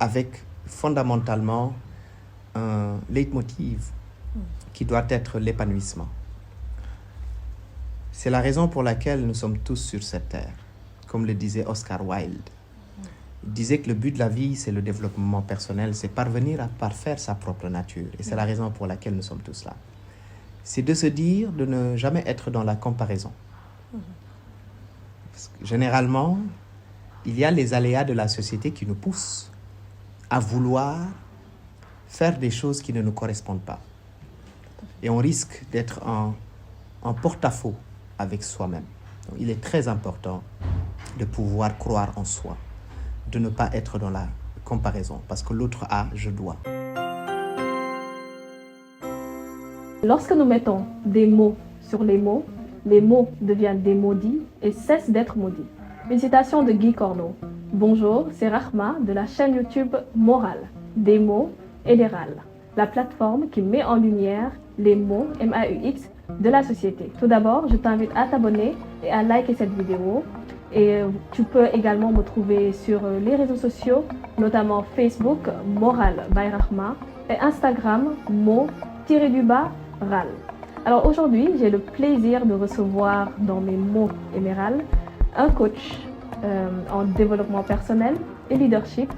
avec fondamentalement un leitmotiv qui doit être l'épanouissement. C'est la raison pour laquelle nous sommes tous sur cette terre, comme le disait Oscar Wilde. Il disait que le but de la vie, c'est le développement personnel, c'est parvenir à parfaire sa propre nature. Et c'est la raison pour laquelle nous sommes tous là. C'est de se dire de ne jamais être dans la comparaison. Parce que généralement, il y a les aléas de la société qui nous poussent à vouloir faire des choses qui ne nous correspondent pas. Et on risque d'être en porte-à-faux avec soi-même. Donc, il est très important de pouvoir croire en soi, de ne pas être dans la comparaison, parce que l'autre a, je dois. Lorsque nous mettons des mots sur les mots deviennent des maudits et cessent d'être maudits. Une citation de Guy Corneau. Bonjour, c'est Rahma de la chaîne YouTube Morale, des mots et des râles, la plateforme qui met en lumière les mots MAUX de la société. Tout d'abord, je t'invite à t'abonner et à liker cette vidéo. Et tu peux également me trouver sur les réseaux sociaux, notamment Facebook, Morale by Rahma, et Instagram, mo-ral. Alors aujourd'hui, j'ai le plaisir de recevoir dans mes mots et mes râles un coach en développement personnel et leadership.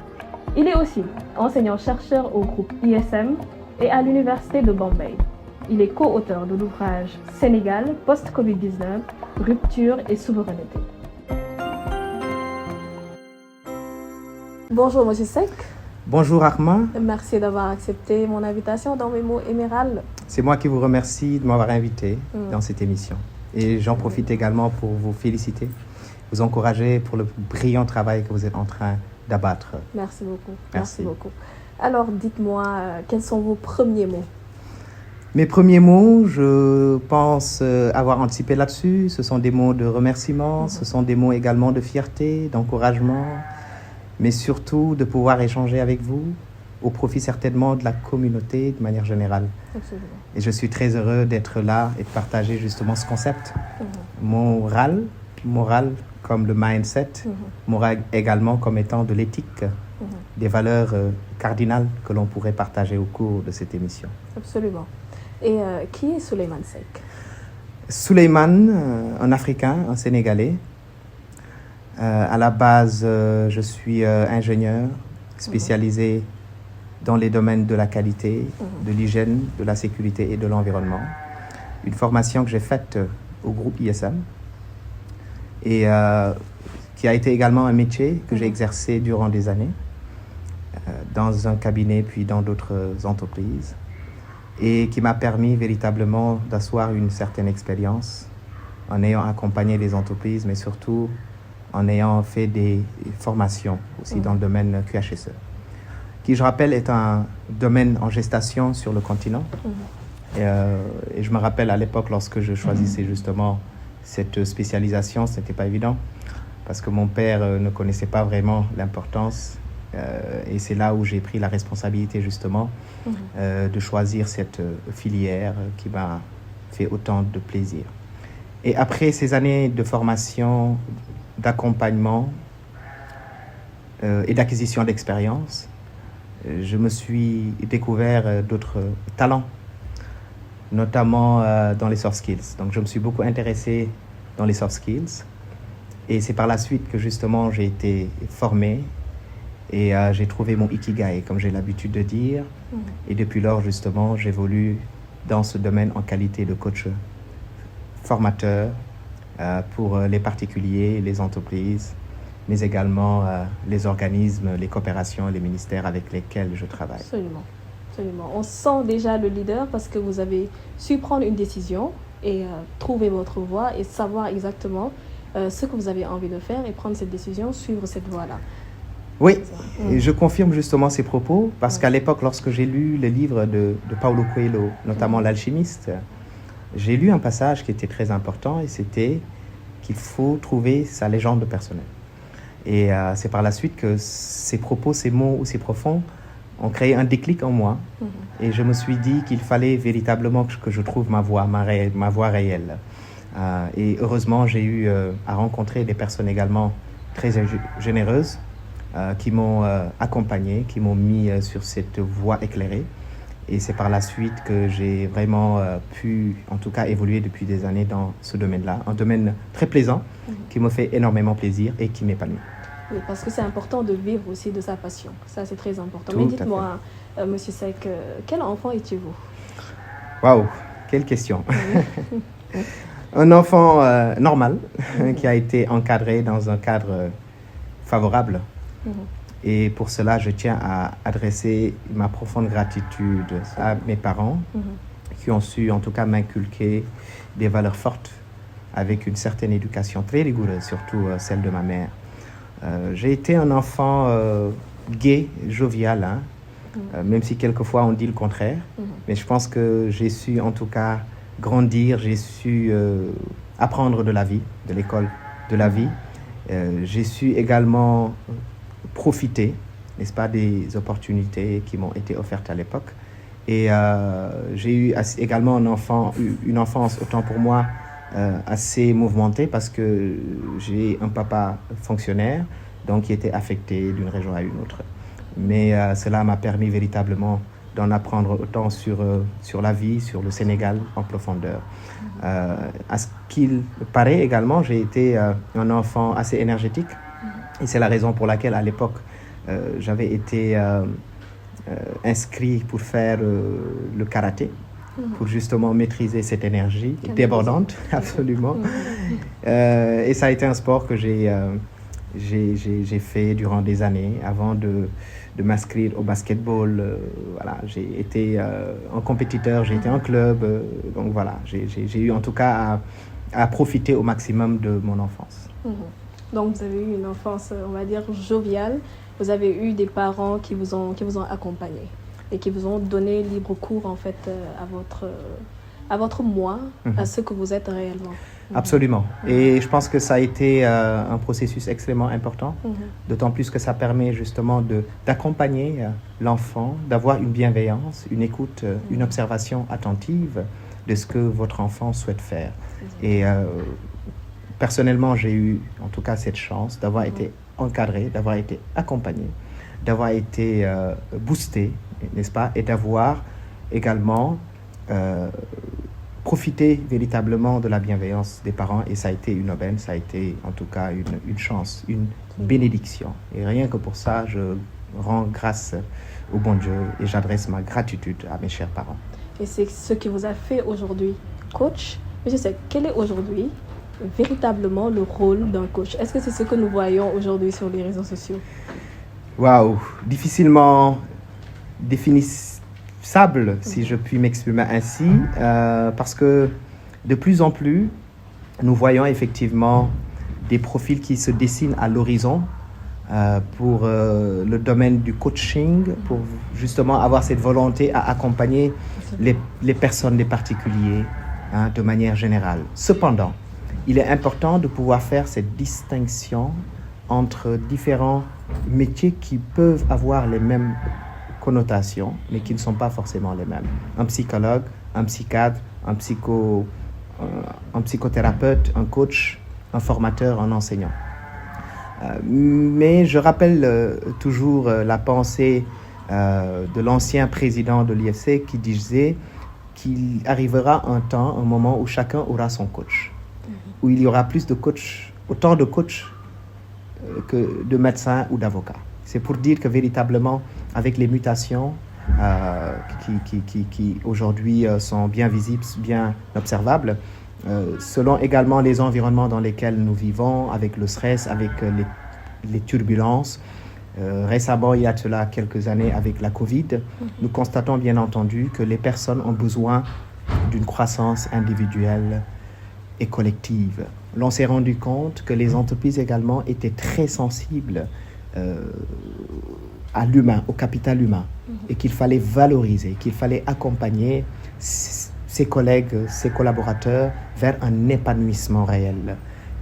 Il est aussi enseignant-chercheur au groupe ISM et à l'université de Bombay. Il est co-auteur de l'ouvrage Sénégal post-Covid-19, rupture et souveraineté. Bonjour Monsieur Seck. Bonjour Rahma. Merci d'avoir accepté mon invitation dans mes mots émeraudes. C'est moi qui vous remercie de m'avoir invité dans cette émission. Et j'en profite également pour vous féliciter, vous encourager pour le brillant travail que vous êtes en train d'abattre. Merci beaucoup. Merci beaucoup. Alors dites-moi, quels sont vos premiers mots? Mes premiers mots, je pense avoir anticipé là-dessus. Ce sont des mots de remerciement, ce sont des mots également de fierté, d'encouragement, mais surtout de pouvoir échanger avec vous, au profit certainement de la communauté de manière générale. Absolument. Et je suis très heureux d'être là et de partager justement ce concept. Moral comme le mindset, moral également comme étant de l'éthique, des valeurs cardinales que l'on pourrait partager au cours de cette émission. Absolument. Et qui est Souleymane Seck? Souleymane, un Africain, un Sénégalais. À la base, je suis ingénieur spécialisé dans les domaines de la qualité, de l'hygiène, de la sécurité et de l'environnement. Une formation que j'ai faite au groupe ISM et qui a été également un métier que j'ai exercé durant des années dans un cabinet puis dans d'autres entreprises et qui m'a permis véritablement d'asseoir une certaine expérience en ayant accompagné des entreprises, mais surtout en ayant fait des formations aussi dans le domaine QHSE, qui, je rappelle, est un domaine en gestation sur le continent. Et je me rappelle à l'époque, lorsque je choisissais justement cette spécialisation, ce n'était pas évident, parce que mon père ne connaissait pas vraiment l'importance. Et c'est là où j'ai pris la responsabilité justement de choisir cette filière qui m'a fait autant de plaisir. Et après ces années de formation, d'accompagnement et d'acquisition d'expérience, je me suis découvert d'autres talents, notamment dans les soft skills. Donc je me suis beaucoup intéressé dans les soft skills et c'est par la suite que justement j'ai été formé et j'ai trouvé mon ikigai, comme j'ai l'habitude de dire. Et depuis lors, justement, j'évolue dans ce domaine en qualité de coach formateur pour les particuliers, les entreprises, mais également les organismes, les coopérations, les ministères avec lesquels je travaille. Absolument. Absolument. On sent déjà le leader parce que vous avez su prendre une décision et trouver votre voie et savoir exactement ce que vous avez envie de faire et prendre cette décision, suivre cette voie-là. Oui, et je confirme justement ces propos parce qu'à l'époque, lorsque j'ai lu le livre de Paulo Coelho, notamment L'Alchimiste, j'ai lu un passage qui était très important et c'était qu'il faut trouver sa légende personnelle. Et c'est par la suite que ces propos, ces mots aussi profonds ont créé un déclic en moi. Et je me suis dit qu'il fallait véritablement que je trouve ma voie, ma voie réelle. Et heureusement, j'ai eu à rencontrer des personnes également très généreuses qui m'ont accompagné, qui m'ont mis sur cette voie éclairée. Et c'est par la suite que j'ai vraiment pu, en tout cas, évoluer depuis des années dans ce domaine-là. Un domaine très plaisant, qui me fait énormément plaisir et qui m'épanouit. Oui, parce que c'est important de vivre aussi de sa passion. Ça, c'est très important. Tout Mais à dites-moi, Monsieur Seck, quel enfant étiez-vous? Waouh, quelle question. Un enfant normal qui a été encadré dans un cadre favorable. Et pour cela, je tiens à adresser ma profonde gratitude à mes parents qui ont su en tout cas m'inculquer des valeurs fortes avec une certaine éducation très rigoureuse, surtout celle de ma mère. J'ai été un enfant gai, jovial, hein, même si quelquefois on dit le contraire. Mais je pense que j'ai su en tout cas grandir, j'ai su apprendre de la vie, de l'école de la vie. J'ai su également profiter, n'est-ce pas, des opportunités qui m'ont été offertes à l'époque. Et j'ai eu également une enfance, autant pour moi, assez mouvementée parce que j'ai un papa fonctionnaire, donc qui était affecté d'une région à une autre. Mais cela m'a permis véritablement d'en apprendre autant sur la vie, sur le Sénégal en profondeur. À ce qu'il paraît également, j'ai été un enfant assez énergétique. Et c'est la raison pour laquelle, à l'époque, j'avais été inscrit pour faire le karaté, pour justement maîtriser cette énergie débordante, absolument. Et ça a été un sport que j'ai fait durant des années avant de m'inscrire au basketball. Voilà, j'ai été un compétiteur, j'ai été en club. Donc voilà, j'ai eu en tout cas à profiter au maximum de mon enfance. Donc vous avez eu une enfance, on va dire, joviale. Vous avez eu des parents qui vous ont accompagné et qui vous ont donné libre cours en fait à votre moi, à ce que vous êtes réellement. Absolument. Et je pense que ça a été un processus extrêmement important, d'autant plus que ça permet justement d'accompagner l'enfant, d'avoir une bienveillance, une écoute, une observation attentive de ce que votre enfant souhaite faire. Et personnellement, j'ai eu en tout cas cette chance d'avoir été encadré, d'avoir été accompagné, d'avoir été boosté, n'est-ce pas, et d'avoir également profité véritablement de la bienveillance des parents. Et ça a été une aubaine, ça a été en tout cas une chance, une bénédiction. Et rien que pour ça, je rends grâce au bon Dieu et j'adresse ma gratitude à mes chers parents. Et c'est ce qui vous a fait aujourd'hui coach. Monsieur Seck, quel est aujourd'hui véritablement le rôle d'un coach? Est-ce que c'est ce que nous voyons aujourd'hui sur les réseaux sociaux? Waouh, difficilement définissable, si je puis m'exprimer ainsi, parce que de plus en plus, nous voyons effectivement des profils qui se dessinent à l'horizon pour le domaine du coaching, pour justement avoir cette volonté à accompagner les personnes, les particuliers, hein, de manière générale. Cependant, il est important de pouvoir faire cette distinction entre différents métiers qui peuvent avoir les mêmes connotations, mais qui ne sont pas forcément les mêmes. Un psychologue, un psychiatre, un psychothérapeute, un coach, un formateur, un enseignant. Mais je rappelle toujours la pensée de l'ancien président de l'IFC qui disait qu'il arrivera un moment où chacun aura son coach, où il y aura plus de coachs, autant de coachs que de médecins ou d'avocats. C'est pour dire que véritablement, avec les mutations qui aujourd'hui sont bien visibles, bien observables, selon également les environnements dans lesquels nous vivons, avec le stress, avec les turbulences. Récemment, il y a de cela quelques années avec la Covid, nous constatons bien entendu que les personnes ont besoin d'une croissance individuelle et collective. L'on s'est rendu compte que les entreprises également étaient très sensibles à l'humain, au capital humain, et qu'il fallait valoriser, qu'il fallait accompagner ses collègues, ses collaborateurs vers un épanouissement réel.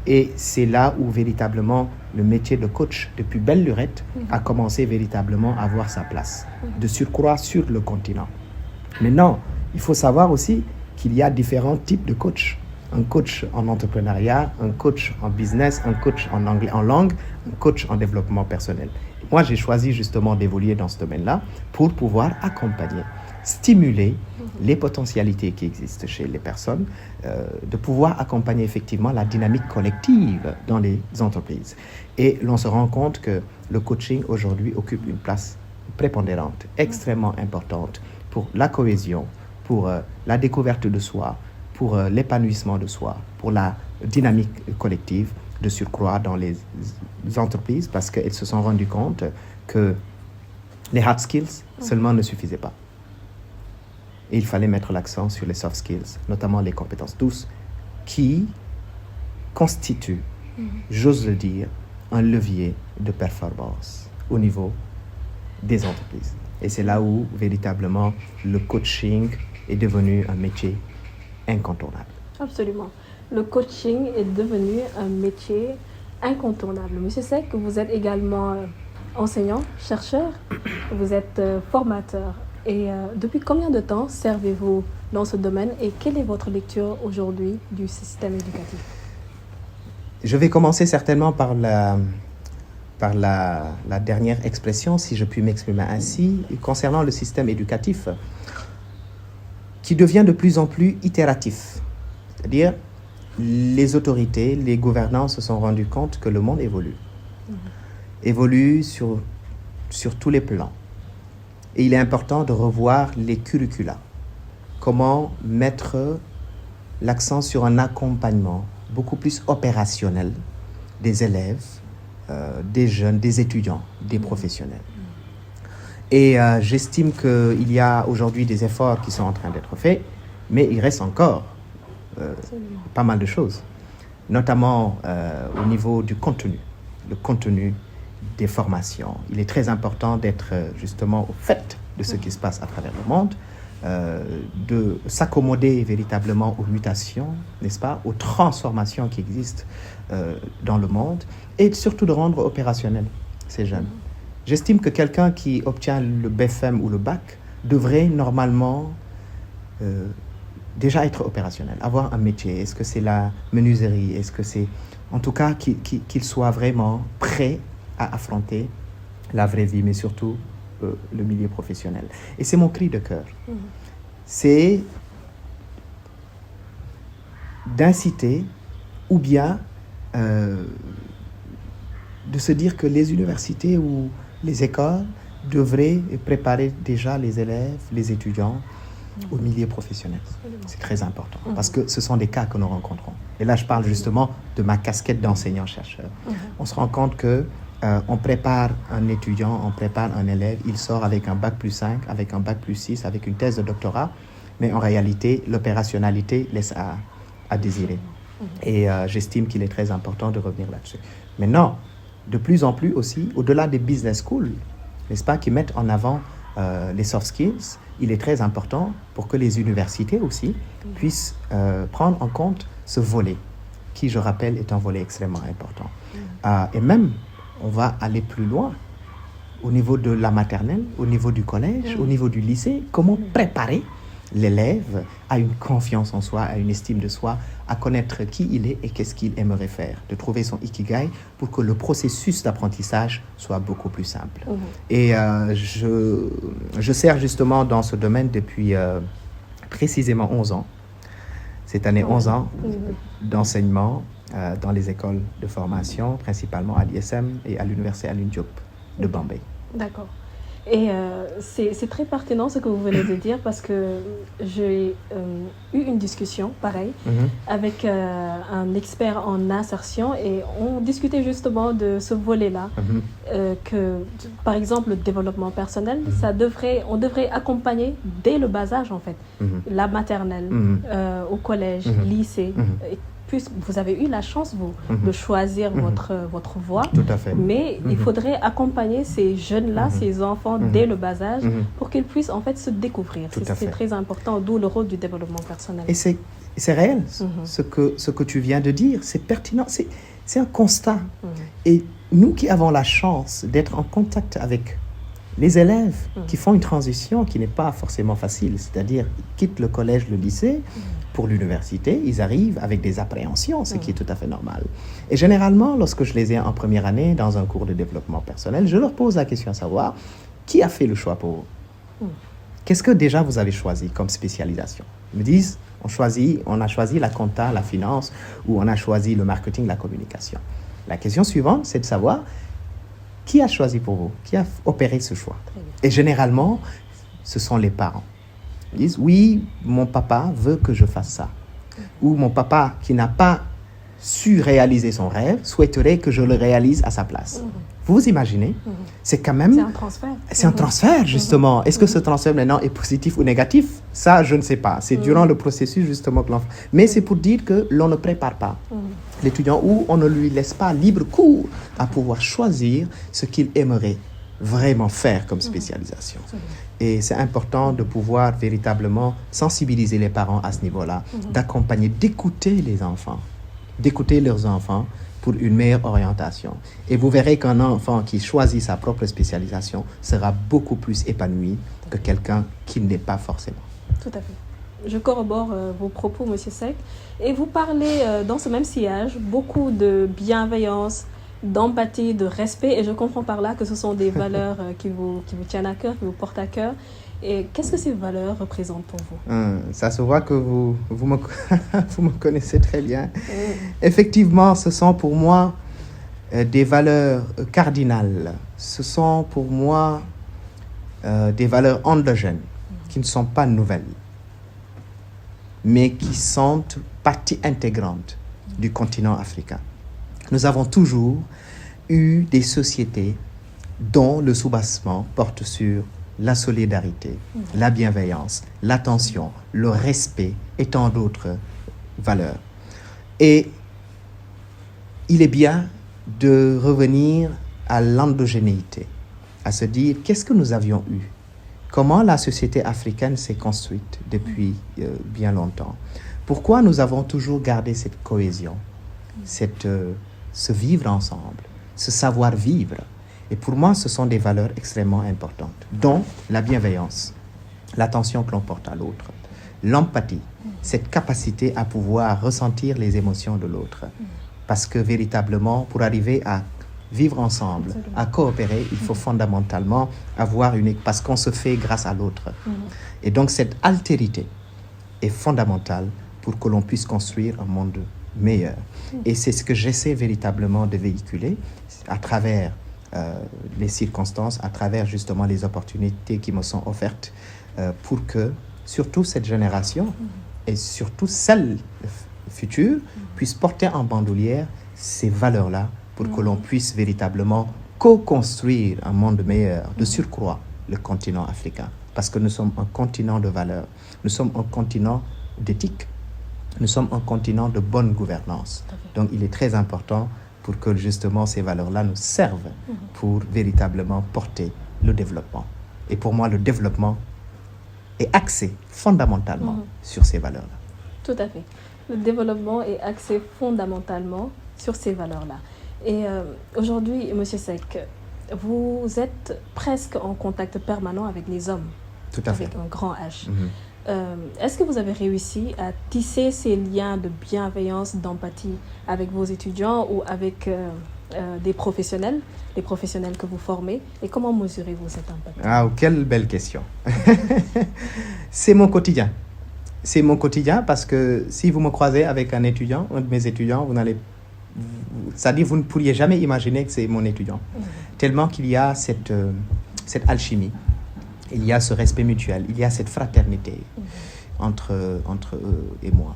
Et c'est là où véritablement le métier de coach, depuis belle lurette, a commencé véritablement à avoir sa place, de surcroît sur le continent. Maintenant, il faut savoir aussi qu'il y a différents types de coachs. Un coach en entrepreneuriat, un coach en business, un coach en anglais, en langue, un coach en développement personnel. moi, j'ai choisi justement d'évoluer dans ce domaine-là pour pouvoir accompagner, stimuler les potentialités qui existent chez les personnes, de pouvoir accompagner effectivement la dynamique collective dans les entreprises. Et l'on se rend compte que le coaching aujourd'hui occupe une place prépondérante, extrêmement importante pour la cohésion, pour la découverte de soi, pour l'épanouissement de soi, pour la dynamique collective de surcroît dans les entreprises, parce qu'elles se sont rendues compte que les hard skills seulement ne suffisaient pas. Et il fallait mettre l'accent sur les soft skills, notamment les compétences douces, qui constituent, j'ose le dire, un levier de performance au niveau des entreprises. Et c'est là où, véritablement, le coaching est devenu un métier incontournable. Absolument. Le coaching est devenu un métier incontournable. Monsieur Seck, vous êtes également enseignant, chercheur, vous êtes formateur. Et depuis combien de temps servez-vous dans ce domaine et quelle est votre lecture aujourd'hui du système éducatif? Je vais commencer certainement par la dernière expression, si je puis m'exprimer ainsi, concernant le système éducatif, qui devient de plus en plus itératif. C'est-à-dire, les autorités, les gouvernants se sont rendus compte que le monde évolue. Évolue sur tous les plans. Et il est important de revoir les curricula. Comment mettre l'accent sur un accompagnement beaucoup plus opérationnel des élèves, des jeunes, des étudiants, des professionnels. Et j'estime qu'il y a aujourd'hui des efforts qui sont en train d'être faits, mais il reste encore pas mal de choses, notamment au niveau du contenu, le contenu des formations. Il est très important d'être justement au fait de ce qui se passe à travers le monde, de s'accommoder véritablement aux mutations, n'est-ce pas, aux transformations qui existent dans le monde, et surtout de rendre opérationnels ces jeunes. J'estime que quelqu'un qui obtient le BFM ou le bac devrait normalement déjà être opérationnel, avoir un métier. Est-ce que c'est la menuiserie? Est-ce que c'est... En tout cas, qu'il soit vraiment prêt à affronter la vraie vie, mais surtout le milieu professionnel. Et c'est mon cri de cœur. C'est d'inciter ou bien de se dire que les universités ou les écoles devraient préparer déjà les élèves, les étudiants au milieu professionnel. C'est très important parce que ce sont des cas que nous rencontrons. Et là, je parle justement de ma casquette d'enseignant-chercheur. On se rend compte que on prépare un étudiant, on prépare un élève, il sort avec un bac plus 5, avec un bac plus 6, avec une thèse de doctorat, mais en réalité, l'opérationnalité laisse à désirer. Et j'estime qu'il est très important de revenir là-dessus. Maintenant, de plus en plus aussi, au-delà des business schools, n'est-ce pas, qui mettent en avant les soft skills, il est très important pour que les universités aussi puissent prendre en compte ce volet, qui, je rappelle, est un volet extrêmement important. Et même, on va aller plus loin au niveau de la maternelle, au niveau du collège, au niveau du lycée. Comment préparer l'élève à une confiance en soi, à une estime de soi, à connaître qui il est et qu'est-ce qu'il aimerait faire, de trouver son ikigai pour que le processus d'apprentissage soit beaucoup plus simple. Et je sers justement dans ce domaine depuis précisément 11 ans. Cette année, 11 ans d'enseignement dans les écoles de formation, principalement à l'ISM et à l'université Alioune Diop de Bombay. D'accord. Et c'est très pertinent ce que vous venez de dire parce que j'ai eu une discussion, pareil, avec un expert en insertion et on discutait justement de ce volet-là, que par exemple le développement personnel, on devrait accompagner dès le bas âge en fait, la maternelle, au collège, lycée. Puis vous avez eu la chance, vous, de choisir votre voie. Tout à fait. Mais il faudrait accompagner ces jeunes-là, ces enfants, dès le bas âge, pour qu'ils puissent en fait se découvrir. C'est très important, d'où le rôle du développement personnel. Et c'est réel, ce que tu viens de dire. C'est pertinent, c'est un constat. Et nous qui avons la chance d'être en contact avec les élèves qui font une transition qui n'est pas forcément facile, c'est-à-dire ils quittent le collège, le lycée, pour l'université, ils arrivent avec des appréhensions, ce qui est tout à fait normal. Et généralement, lorsque je les ai en première année dans un cours de développement personnel, je leur pose la question à savoir, qui a fait le choix pour vous? Qu'est-ce que déjà vous avez choisi comme spécialisation? Ils me disent, on a choisi la compta, la finance, ou on a choisi le marketing, la communication. La question suivante, c'est de savoir, qui a choisi pour vous? Qui a opéré ce choix? Et généralement, ce sont les parents. Ils disent, oui, mon papa veut que je fasse ça. Ou mon papa, qui n'a pas su réaliser son rêve, souhaiterait que je le réalise à sa place. Vous vous imaginez? C'est quand même... C'est un transfert. C'est un transfert, justement. Est-ce que ce transfert, maintenant, est positif ou négatif? Ça, je ne sais pas. C'est durant le processus, justement, que l'enfant... Mais c'est pour dire que l'on ne prépare pas l'étudiant ou on ne lui laisse pas libre cours à pouvoir choisir ce qu'il aimerait vraiment faire comme spécialisation. Et c'est important de pouvoir véritablement sensibiliser les parents à ce niveau-là, d'accompagner, d'écouter les enfants, d'écouter leurs enfants pour une meilleure orientation. Et vous verrez qu'un enfant qui choisit sa propre spécialisation sera beaucoup plus épanoui que quelqu'un qui ne l'est pas forcément. Tout à fait. Je corrobore vos propos, Monsieur Seck. Et vous parlez dans ce même sillage beaucoup de bienveillance, d'empathie, de respect. Et je comprends par là que ce sont des valeurs qui vous tiennent à cœur, qui vous portent à cœur. Et qu'est-ce que ces valeurs représentent pour vous? Ça se voit que vous me, vous me connaissez très bien. Effectivement, ce sont pour moi des valeurs cardinales. Ce sont pour moi des valeurs endogènes qui ne sont pas nouvelles, mais qui sont partie intégrante du continent africain. Nous avons toujours eu des sociétés dont le soubassement porte sur la solidarité, la bienveillance, l'attention, le respect et tant d'autres valeurs. Et il est bien de revenir à l'endogénéité, à se dire qu'est-ce que nous avions eu, comment la société africaine s'est construite depuis bien longtemps, pourquoi nous avons toujours gardé cette cohésion, ce vivre ensemble, ce savoir-vivre. Et pour moi, ce sont des valeurs extrêmement importantes, dont la bienveillance, l'attention que l'on porte à l'autre, l'empathie, cette capacité à pouvoir ressentir les émotions de l'autre. Parce que véritablement, pour arriver à vivre ensemble, à coopérer, il faut fondamentalement avoir parce qu'on se fait grâce à l'autre. Et donc cette altérité est fondamentale pour que l'on puisse construire un monde meilleur. Et c'est ce que j'essaie véritablement de véhiculer à travers les circonstances, à travers justement les opportunités qui me sont offertes pour que surtout cette génération et surtout celle future puisse porter en bandoulière ces valeurs-là pour que l'on puisse véritablement co-construire un monde meilleur, de surcroît le continent africain. Parce que nous sommes un continent de valeurs, nous sommes un continent d'éthique, nous sommes un continent de bonne gouvernance. Donc il est très important pour que justement ces valeurs-là nous servent pour véritablement porter le développement. Et pour moi, le développement est axé fondamentalement sur ces valeurs-là. Tout à fait. Le développement est axé fondamentalement sur ces valeurs-là. Et aujourd'hui, M. Seck, vous êtes presque en contact permanent avec les hommes. Tout à fait. Avec un grand H. Est-ce que vous avez réussi à tisser ces liens de bienveillance, d'empathie avec vos étudiants ou avec des professionnels, les professionnels que vous formez? Et comment mesurez-vous cette empathie? Ah, quelle belle question. C'est mon quotidien. C'est mon quotidien parce que si vous me croisez avec un étudiant, un de mes étudiants, c'est-à-dire vous ne pourriez jamais imaginer que c'est mon étudiant. Tellement qu'il y a cette alchimie. Il y a ce respect mutuel, il y a cette fraternité entre eux et moi.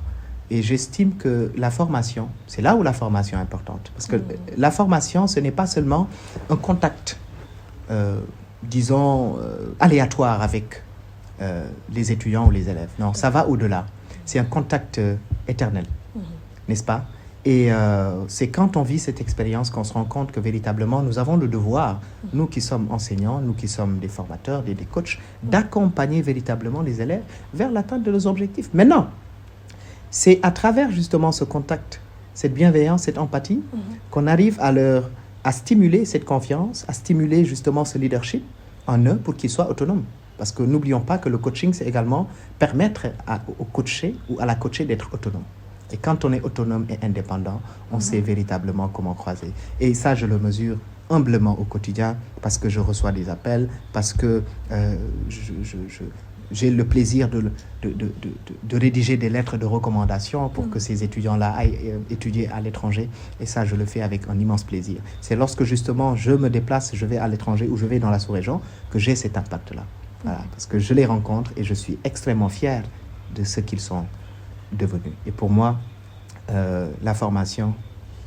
Et j'estime que la formation, c'est là où la formation est importante. Parce que la formation, ce n'est pas seulement un contact, disons, aléatoire avec les étudiants ou les élèves. Non, ça va au-delà. C'est un contact éternel, n'est-ce pas? Et c'est quand on vit cette expérience qu'on se rend compte que véritablement nous avons le devoir, nous qui sommes enseignants, nous qui sommes des formateurs, des coachs, d'accompagner véritablement les élèves vers l'atteinte de leurs objectifs. Maintenant, c'est à travers justement ce contact, cette bienveillance, cette empathie, qu'on arrive à stimuler cette confiance, à stimuler justement ce leadership en eux pour qu'ils soient autonomes. Parce que n'oublions pas que le coaching, c'est également permettre au coaché ou à la coachée d'être autonome. Et quand on est autonome et indépendant, on sait véritablement comment croiser. Et ça, je le mesure humblement au quotidien parce que je reçois des appels, parce que j'ai le plaisir de rédiger des lettres de recommandation pour que ces étudiants-là aillent étudier à l'étranger. Et ça, je le fais avec un immense plaisir. C'est lorsque justement je me déplace, je vais à l'étranger ou je vais dans la sous-région que j'ai cet impact-là. Voilà, parce que je les rencontre et je suis extrêmement fier de ce qu'ils sont devenus. Et pour moi, la formation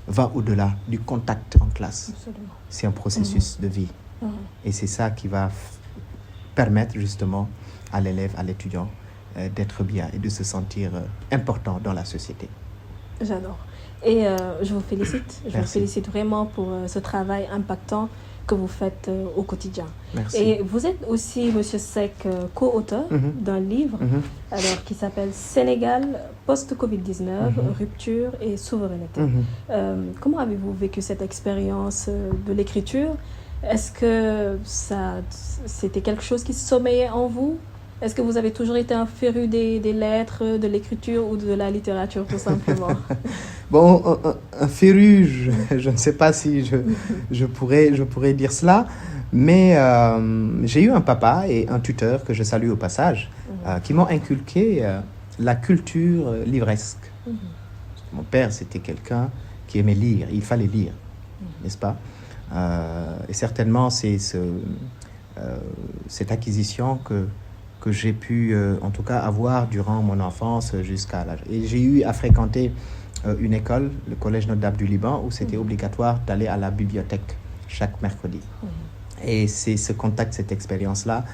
va au-delà du contact en classe. Absolument. C'est un processus de vie. Et c'est ça qui va permettre justement à l'élève, à l'étudiant, d'être bien et de se sentir important dans la société. J'adore. Et je vous félicite. Je vous Merci. félicite vraiment pour ce travail impactant que vous faites au quotidien. Merci. Et vous êtes aussi, Monsieur Seck, co-auteur d'un livre alors, qui s'appelle Sénégal post-Covid-19, rupture et souveraineté. Comment avez-vous vécu cette expérience de l'écriture? Est-ce que c'était quelque chose qui sommeillait en vous? Est-ce que vous avez toujours été un féru des lettres, de l'écriture ou de la littérature, tout simplement? Bon, un féru, je ne sais pas si je pourrais dire cela, mais j'ai eu un papa et un tuteur que je salue au passage, qui m'ont inculqué la culture livresque. Mon père, c'était quelqu'un qui aimait lire, il fallait lire, n'est-ce pas? Et certainement, c'est cette acquisition que j'ai pu, en tout cas, avoir durant mon enfance jusqu'à l'âge. Et j'ai eu à fréquenter une école, le Collège Notre-Dame du Liban, où c'était obligatoire d'aller à la bibliothèque chaque mercredi. Et c'est ce contact, cette expérience-là,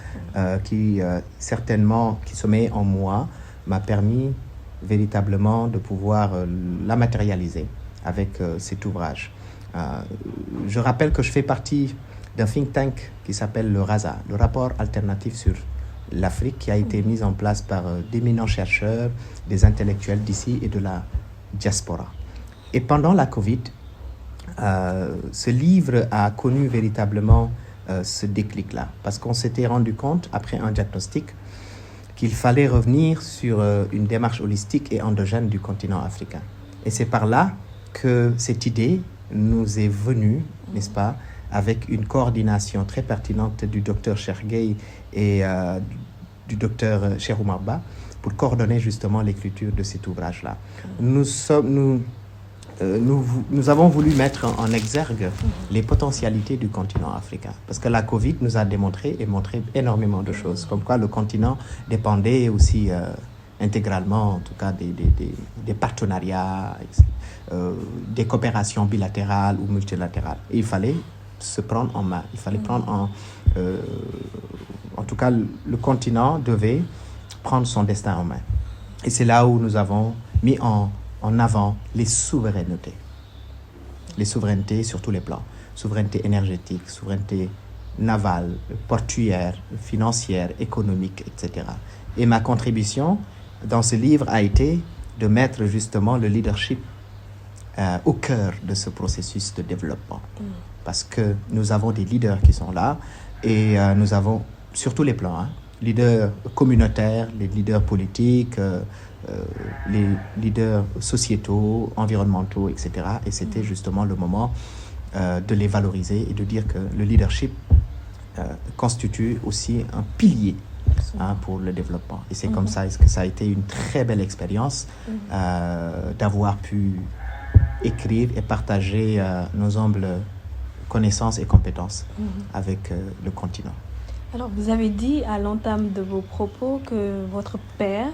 qui certainement, qui sommeille en moi, m'a permis véritablement de pouvoir la matérialiser avec cet ouvrage. Je rappelle que je fais partie d'un think tank qui s'appelle le RASA, le rapport alternatif sur l'Afrique, qui a été mis en place par d'éminents chercheurs, des intellectuels d'ici et de la diaspora. Et pendant la Covid, ce livre a connu véritablement ce déclic-là, parce qu'on s'était rendu compte, après un diagnostic, qu'il fallait revenir sur une démarche holistique et endogène du continent africain. Et c'est par là que cette idée nous est venue, n'est-ce pas, avec une coordination très pertinente du docteur Cherguey et du docteur Cheikh Oumar Ba pour coordonner justement l'écriture de cet ouvrage-là. Nous avons voulu mettre en exergue les potentialités du continent africain, parce que la Covid nous a démontré et montré énormément de choses, comme quoi le continent dépendait aussi intégralement, en tout cas, des partenariats, des coopérations bilatérales ou multilatérales. Et il fallait se prendre en main, il fallait prendre en tout cas, le continent devait prendre son destin en main. Et c'est là où nous avons mis en avant les souverainetés. Les souverainetés sur tous les plans. Souveraineté énergétique, souveraineté navale, portuaire, financière, économique, etc. Et ma contribution dans ce livre a été de mettre justement le leadership au cœur de ce processus de développement. Parce que nous avons des leaders qui sont là et nous avons, sur tous les plans, leaders communautaires, les leaders politiques, les leaders sociétaux, environnementaux, etc. Et c'était justement le moment de les valoriser et de dire que le leadership constitue aussi un pilier pour le développement. Et c'est comme ça que ça a été une très belle expérience d'avoir pu écrire et partager nos humbles connaissances et compétences avec le continent. Alors, vous avez dit à l'entame de vos propos que votre père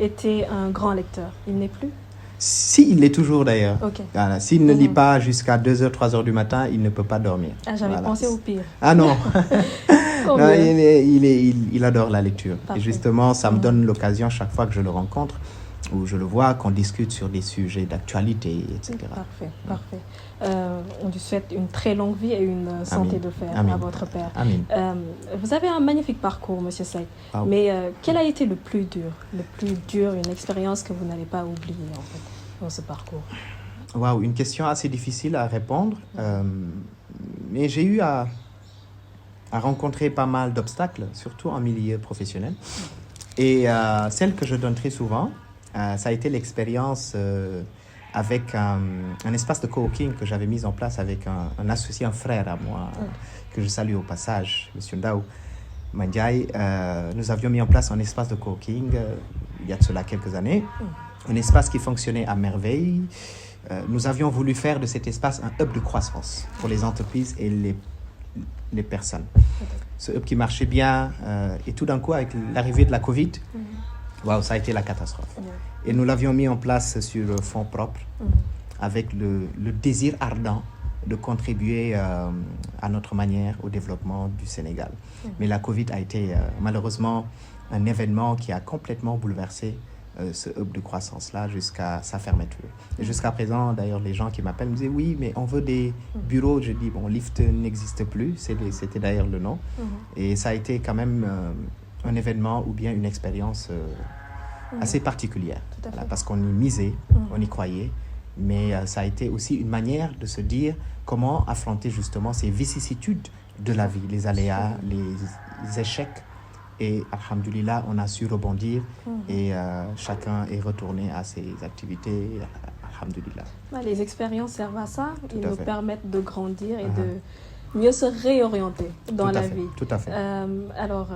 était un grand lecteur. Il n'est plus? Si, il l'est toujours d'ailleurs. Okay. Voilà. S'il ne lit pas jusqu'à 2h, 3h du matin, il ne peut pas dormir. Ah, j'avais pensé au pire. Ah non, non il adore la lecture. Parfait. Et justement, ça me donne l'occasion, chaque fois que je le rencontre, où je le vois, qu'on discute sur des sujets d'actualité, etc. Parfait. On lui souhaite une très longue vie et une santé de fer à votre père. Amin. Vous avez un magnifique parcours, Monsieur Seck. Mais quel a été le plus dur, une expérience que vous n'allez pas oublier en fait, dans ce parcours? Waouh, une question assez difficile à répondre. Mais j'ai eu à a rencontré pas mal d'obstacles, surtout en milieu professionnel. Et celle que je donne très souvent, ça a été l'expérience avec un espace de coworking que j'avais mis en place avec un associé, un frère à moi, que je salue au passage, M. Ndao Mandiaye. Nous avions mis en place un espace de coworking il y a de cela quelques années, un espace qui fonctionnait à merveille. Nous avions voulu faire de cet espace un hub de croissance pour les entreprises et les personnes. Ce hub qui marchait bien, et tout d'un coup, avec l'arrivée de la Covid, wow, ça a été la catastrophe. Et nous l'avions mis en place sur fonds propres, avec le désir ardent de contribuer à notre manière au développement du Sénégal. Mais la Covid a été malheureusement un événement qui a complètement bouleversé ce hub de croissance-là jusqu'à sa fermeture. Et jusqu'à présent, d'ailleurs, les gens qui m'appellent me disaient « Oui, mais on veut des bureaux ». Je dis « Bon, Lift n'existe plus », c'était d'ailleurs le nom. Et ça a été quand même un événement ou bien une expérience assez particulière. Voilà, parce qu'on y misait, on y croyait, mais ça a été aussi une manière de se dire comment affronter justement ces vicissitudes de la vie, les aléas, les échecs. Et alhamdoulilah, on a su rebondir et chacun est retourné à ses activités, alhamdoulilah. Les expériences servent à ça, ils nous permettent de grandir et de mieux se réorienter dans la vie. Tout à fait. Alors,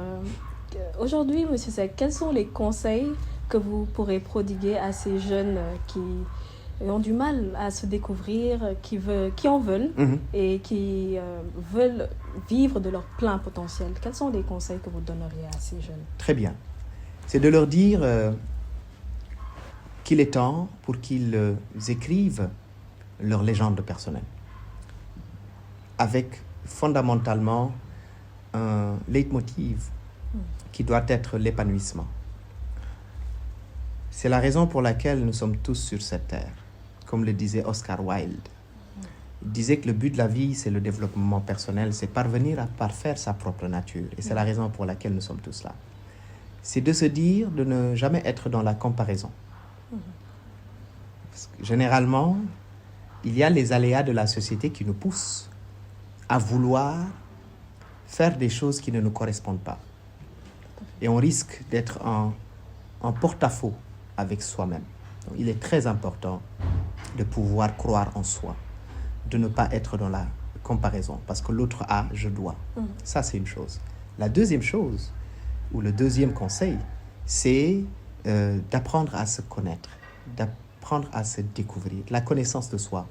aujourd'hui, M. Seck, quels sont les conseils que vous pourrez prodiguer à ces jeunes qui ont du mal à se découvrir, qui en veulent et qui veulent vivre de leur plein potentiel? Quels sont les conseils que vous donneriez à ces jeunes? Très bien. C'est de leur dire qu'il est temps pour qu'ils écrivent leur légende personnelle, avec fondamentalement un leitmotiv qui doit être l'épanouissement. C'est la raison pour laquelle nous sommes tous sur cette terre. Comme le disait Oscar Wilde, il disait que le but de la vie, c'est le développement personnel, c'est parvenir à parfaire sa propre nature. Et c'est la raison pour laquelle nous sommes tous là. C'est de se dire de ne jamais être dans la comparaison. Parce que généralement, il y a les aléas de la société qui nous poussent à vouloir faire des choses qui ne nous correspondent pas. Et on risque d'être en porte-à-faux avec soi-même. Donc, il est très important de pouvoir croire en soi, de ne pas être dans la comparaison, parce que l'autre a, je dois. Ça, c'est une chose. La deuxième chose, ou le deuxième conseil, c'est d'apprendre à se connaître, d'apprendre à se découvrir. La connaissance de soi,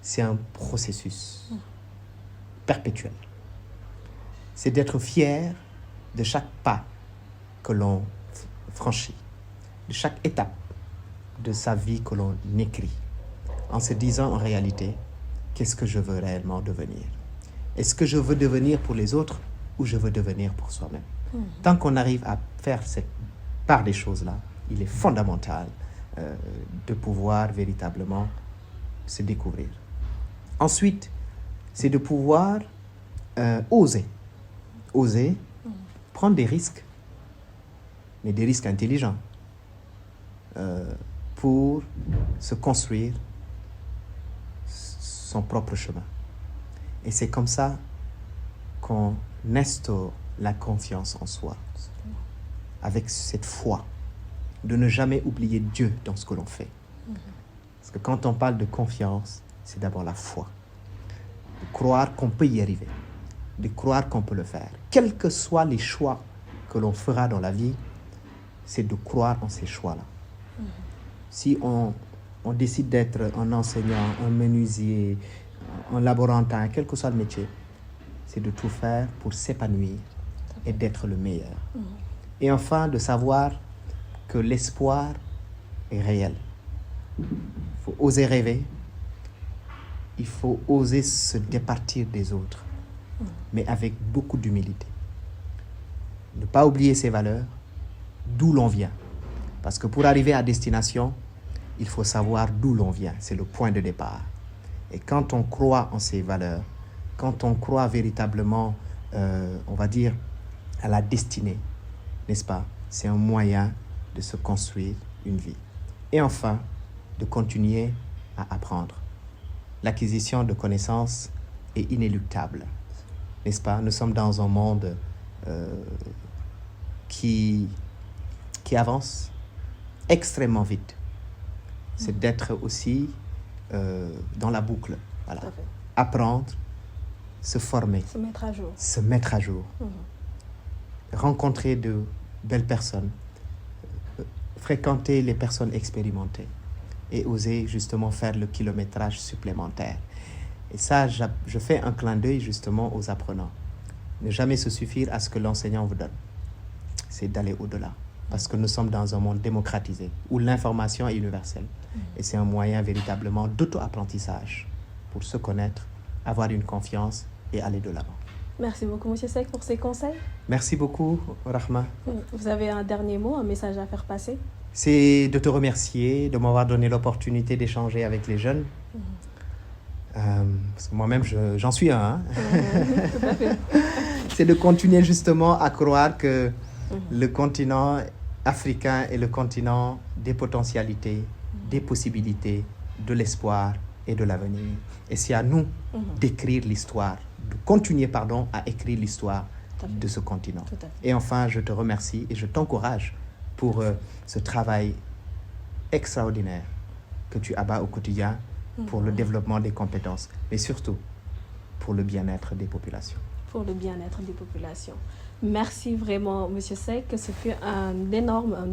c'est un processus perpétuel. C'est d'être fier de chaque pas que l'on franchit, de chaque étape de sa vie que l'on écrit, en se disant en réalité, qu'est-ce que je veux réellement devenir? Est-ce que je veux devenir pour les autres ou je veux devenir pour soi-même? Tant qu'on arrive à faire cette part des choses-là, il est fondamental de pouvoir véritablement se découvrir. Ensuite, c'est de pouvoir oser prendre des risques, mais des risques intelligents, pour se construire son propre chemin. Et c'est comme ça qu'on instaure la confiance en soi, avec cette foi, de ne jamais oublier Dieu dans ce que l'on fait. Parce que quand on parle de confiance, c'est d'abord la foi. De croire qu'on peut y arriver, de croire qu'on peut le faire. Quels que soient les choix que l'on fera dans la vie, c'est de croire en ces choix-là. Si on décide d'être un enseignant, un menuisier, un laborantin, quel que soit le métier, c'est de tout faire pour s'épanouir et d'être le meilleur. Et enfin, de savoir que l'espoir est réel. Il faut oser rêver, il faut oser se départir des autres, mais avec beaucoup d'humilité. Ne pas oublier ses valeurs, d'où l'on vient. Parce que pour arriver à destination, il faut savoir d'où l'on vient. C'est le point de départ. Et quand on croit en ces valeurs, quand on croit véritablement, on va dire, à la destinée, n'est-ce pas? C'est un moyen de se construire une vie. Et enfin, de continuer à apprendre. L'acquisition de connaissances est inéluctable. n'est-ce pas? Nous sommes dans un monde qui avance extrêmement vite. C'est d'être aussi dans la boucle. Voilà. Apprendre, se former. Se mettre à jour. Se mettre à jour. Rencontrer de belles personnes. Fréquenter les personnes expérimentées. Et oser justement faire le kilométrage supplémentaire. Et ça, je fais un clin d'œil justement aux apprenants. Ne jamais se suffire à ce que l'enseignant vous donne. C'est d'aller au-delà. Parce que nous sommes dans un monde démocratisé, où l'information est universelle. Et c'est un moyen véritablement d'auto-apprentissage pour se connaître, avoir une confiance et aller de l'avant. Merci beaucoup, M. Seck, pour ces conseils. Merci beaucoup, Rahma. Vous avez un dernier mot, un message à faire passer? C'est de te remercier, de m'avoir donné l'opportunité d'échanger avec les jeunes. Parce que moi-même, j'en suis un. Hein? Tout à fait. C'est de continuer justement à croire que le continent africain est le continent des potentialités, des possibilités, de l'espoir et de l'avenir. Et c'est à nous d'écrire l'histoire, de continuer, à écrire l'histoire de ce continent. Et enfin, je te remercie et je t'encourage pour ce travail extraordinaire que tu abats au quotidien pour le développement des compétences, mais surtout pour le bien-être des populations. Pour le bien-être des populations. Merci vraiment, M. Seck. Ce fut un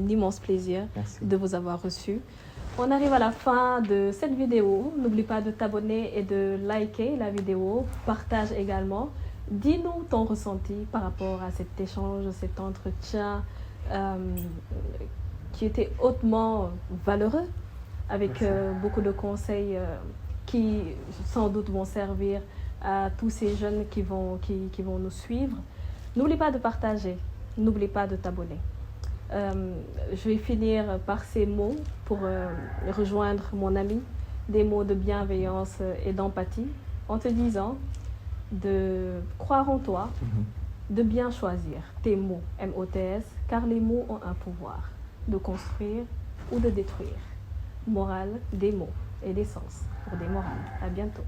immense plaisir de vous avoir reçu. On arrive à la fin de cette vidéo. N'oublie pas de t'abonner et de liker la vidéo. Partage également. Dis-nous ton ressenti par rapport à cet échange, cet entretien qui était hautement valeureux, avec beaucoup de conseils qui sans doute vont servir à tous ces jeunes qui vont nous suivre. N'oublie pas de partager, n'oublie pas de t'abonner. Je vais finir par ces mots pour rejoindre mon ami, des mots de bienveillance et d'empathie, en te disant de croire en toi, de bien choisir tes mots, M-O-T-S, car les mots ont un pouvoir de construire ou de détruire. Morale des mots et des sens pour des morales. À bientôt.